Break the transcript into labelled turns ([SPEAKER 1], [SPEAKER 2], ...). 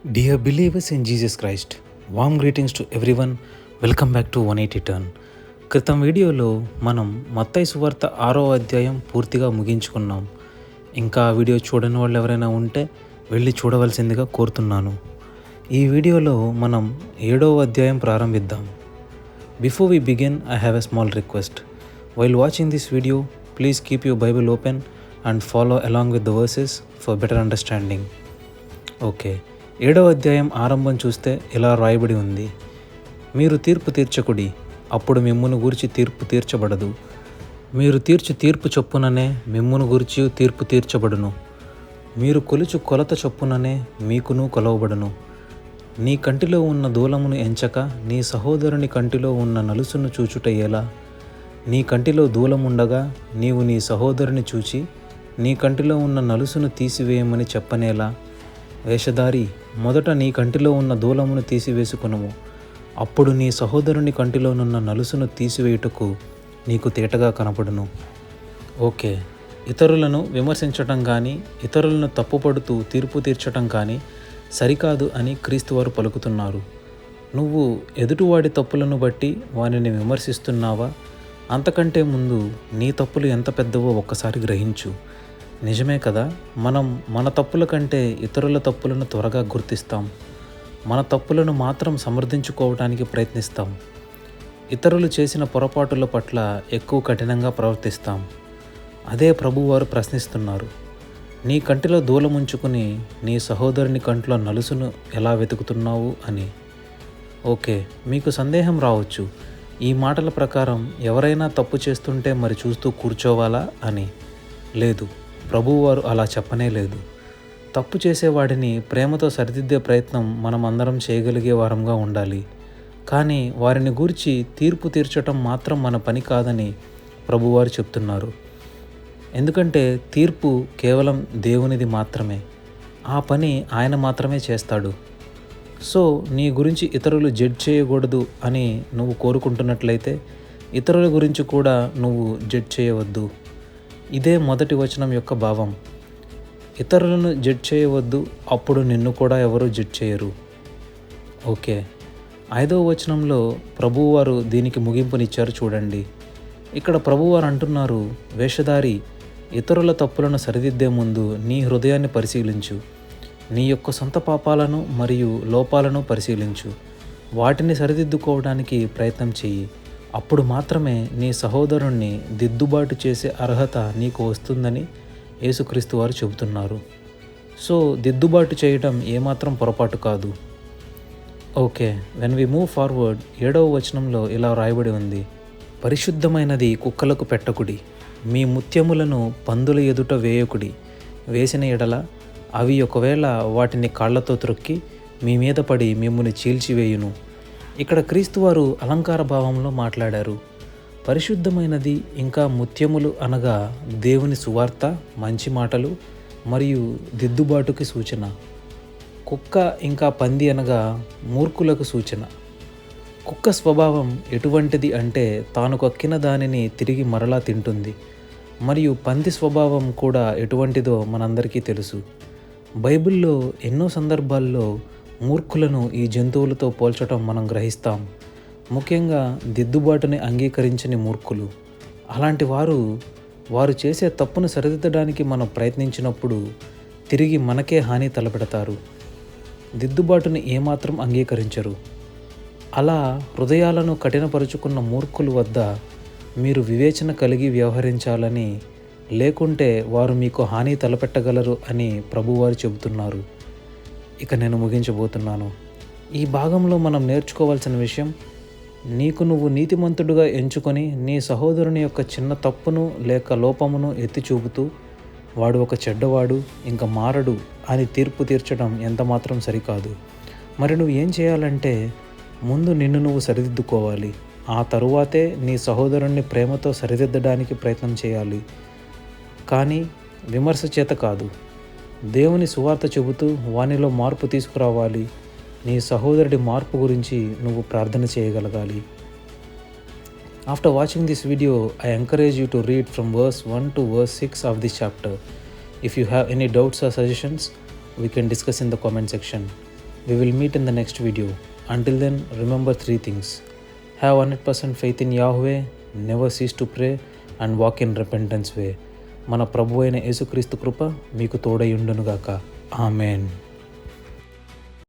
[SPEAKER 1] Dear believers in Jesus Christ, warm greetings to everyone. Welcome back to 180 Turn. క్రితం వీడియోలో మనం మత్తయి సువార్త 6వ అధ్యాయం పూర్తిగా ముగించుకున్నాం. ఇంకా ఆ వీడియో చూడని వాళ్ళు ఎవరైనా ఉంటే వెళ్ళి చూడవలసిందిగా కోరుతున్నాను. ఈ వీడియోలో మనం 7వ అధ్యాయం ప్రారంభిద్దాం. Before we begin, I have a small request. While watching this video, please keep your Bible open and follow along with the verses for better understanding. Okay, 7వ అధ్యాయం ఆరంభం చూస్తే ఇలా రాయబడి ఉంది. మీరు తీర్పు తీర్చకుడి, అప్పుడు మిమ్మును గూర్చి తీర్పు తీర్చబడదు. మీరు తీర్చు తీర్పు చొప్పుననే మిమ్మును గూర్చి తీర్పు తీర్చబడును. మీరు కొలుచు కొలత చొప్పుననే మీకును కొలవబడును. నీ కంటిలో ఉన్న దూలమును ఎంచక నీ సహోదరుని కంటిలో ఉన్న నలుసును చూచుట ఎలా? నీ కంటిలో దూలముండగా నీవు నీ సహోదరుని చూచి నీ కంటిలో ఉన్న నలుసును తీసివేయమని చెప్పనేలా? వేషధారి, మొదట నీ కంటిలో ఉన్న దూలమును తీసివేసుకునుము, అప్పుడు నీ సహోదరుని కంటిలోనున్న నలుసును తీసివేయుటకు నీకు తేటగా కనపడును. ఓకే, ఇతరులను విమర్శించటం కానీ ఇతరులను తప్పుపడుతూ తీర్పు తీర్చటం కానీ సరికాదు అని క్రీస్తువారు పలుకుతున్నారు. నువ్వు ఎదుటివాడి తప్పులను బట్టి వానిని విమర్శిస్తున్నావా? అంతకంటే ముందు నీ తప్పులు ఎంత పెద్దవో ఒక్కసారి గ్రహించు. నిజమే కదా, మనం మన తప్పుల కంటే ఇతరుల తప్పులను త్వరగా గుర్తిస్తాం. మన తప్పులను మాత్రం సమర్థించుకోవడానికి ప్రయత్నిస్తాం. ఇతరులు చేసిన పొరపాటుల పట్ల ఎక్కువ కఠినంగా ప్రవర్తిస్తాం. అదే ప్రభువారు ప్రశ్నిస్తున్నారు. నీ కంటిలో దూలముంచుకుని నీ సహోదరుని కంటిలో నలుసును ఎలా వెతుకుతున్నావు అని. ఓకే, మీకు సందేహం రావచ్చు, ఈ మాటల ప్రకారం ఎవరైనా తప్పు చేస్తుంటే మరి చూస్తూ కూర్చోవాలా అని. లేదు, ప్రభువారు అలా చెప్పనే లేదు. తప్పు చేసేవాడిని ప్రేమతో సరిదిద్దే ప్రయత్నం మనం అందరం చేయగలిగే వారంగా ఉండాలి. కానీ వారిని గూర్చి తీర్పు తీర్చటం మాత్రం మన పని కాదని ప్రభువారు చెప్తున్నారు. ఎందుకంటే తీర్పు కేవలం దేవునిది మాత్రమే. ఆ పని ఆయన మాత్రమే చేస్తాడు. సో నీ గురించి ఇతరులు జడ్జ్ చేయకూడదు అని నువ్వు కోరుకుంటున్నట్లయితే ఇతరుల గురించి కూడా నువ్వు జడ్జ్ చేయవద్దు. ఇదే మొదటి వచనం యొక్క భావం. ఇతరులను జడ్జ్ చేయవద్దు, అప్పుడు నిన్ను కూడా ఎవరు జడ్జ్ చేయరు. ఓకే, 5వ వచనంలో ప్రభువారు దీనికి ముగింపునిచ్చారు చూడండి. ఇక్కడ ప్రభువారు అంటున్నారు, వేషధారి, ఇతరుల తప్పులను సరిదిద్దే ముందు నీ హృదయాన్ని పరిశీలించు. నీ యొక్క సొంత పాపాలను మరియు లోపాలను పరిశీలించు. వాటిని సరిదిద్దుకోవడానికి ప్రయత్నం చెయ్యి. అప్పుడు మాత్రమే నీ సహోదరుణ్ణి దిద్దుబాటు చేసే అర్హత నీకు వస్తుందని యేసుక్రీస్తు వారు చెబుతున్నారు. సో దిద్దుబాటు చేయడం ఏమాత్రం పొరపాటు కాదు. Okay, when we move forward, 7వ వచనంలో ఇలా రాయబడి ఉంది. పరిశుద్ధమైనది కుక్కలకు పెట్టకుడి, మీ ముత్యములను పందుల ఎదుట వేయకుడి. వేసిన ఎడల అవి ఒకవేళ వాటిని కాళ్లతో త్రొక్కి మీ మీద పడి మిమ్ముని చీల్చివేయును. ఇక్కడ క్రీస్తువారు అలంకార భావంలో మాట్లాడారు. పరిశుద్ధమైనది ఇంకా ముత్యములు అనగా దేవుని సువార్త, మంచి మాటలు మరియు దిద్దుబాటుకి సూచన. కుక్క ఇంకా పంది అనగా మూర్ఖులకు సూచన. కుక్క స్వభావం ఎటువంటిది అంటే తాను కక్కిన దానిని తిరిగి మరలా తింటుంది. మరియు పంది స్వభావం కూడా ఎటువంటిదో మనందరికీ తెలుసు. బైబిల్లో ఎన్నో సందర్భాల్లో మూర్ఖులను ఈ జంతువులతో పోల్చటం మనం గ్రహిస్తాం. ముఖ్యంగా దిద్దుబాటుని అంగీకరించని మూర్ఖులు. అలాంటి వారు చేసే తప్పును సరిదిద్దడానికి మనం ప్రయత్నించినప్పుడు తిరిగి మనకే హాని తలపెడతారు. దిద్దుబాటుని ఏమాత్రం అంగీకరించరు. అలా హృదయాలను కఠినపరుచుకున్న మూర్ఖుల వద్ద మీరు వివేచన కలిగి వ్యవహరించాలని, లేకుంటే వారు మీకు హాని తలపెట్టగలరు అని ప్రభువారు చెబుతున్నారు. ఇక నేను ముగించబోతున్నాను. ఈ భాగంలో మనం నేర్చుకోవాల్సిన విషయం, నీకు నువ్వు నీతిమంతుడుగా ఎంచుకొని నీ సహోదరుని యొక్క చిన్న తప్పును లేక లోపమును ఎత్తి చూపుతూ వాడు ఒక చెడ్డవాడు ఇంకా మారడు అని తీర్పు తీర్చడం ఎంతమాత్రం సరికాదు. మరి నువ్వు ఏం చేయాలంటే ముందు నిన్ను నువ్వు సరిదిద్దుకోవాలి. ఆ తరువాతే నీ సహోదరుణ్ణి ప్రేమతో సరిదిద్దడానికి ప్రయత్నం చేయాలి. కానీ విమర్శ చేత కాదు. దేవుని సువార్త చెబుతూ వానిలో మార్పు తీసుకురావాలి. నీ సహోదరుడి మార్పు గురించి నువ్వు ప్రార్థన చేయగలగాలి. After watching this video, I encourage you to read from verse 1 to verse 6 of this chapter. If you have any doubts or suggestions, we can discuss in the comment section. We will meet in the next video. Until then, remember 3 things. Have 100% faith in Yahweh, never cease to pray and walk in repentance way. మన ప్రభు అయిన యేసుక్రీస్తు కృప మీకు తోడై ఉండునుగాక. Amen.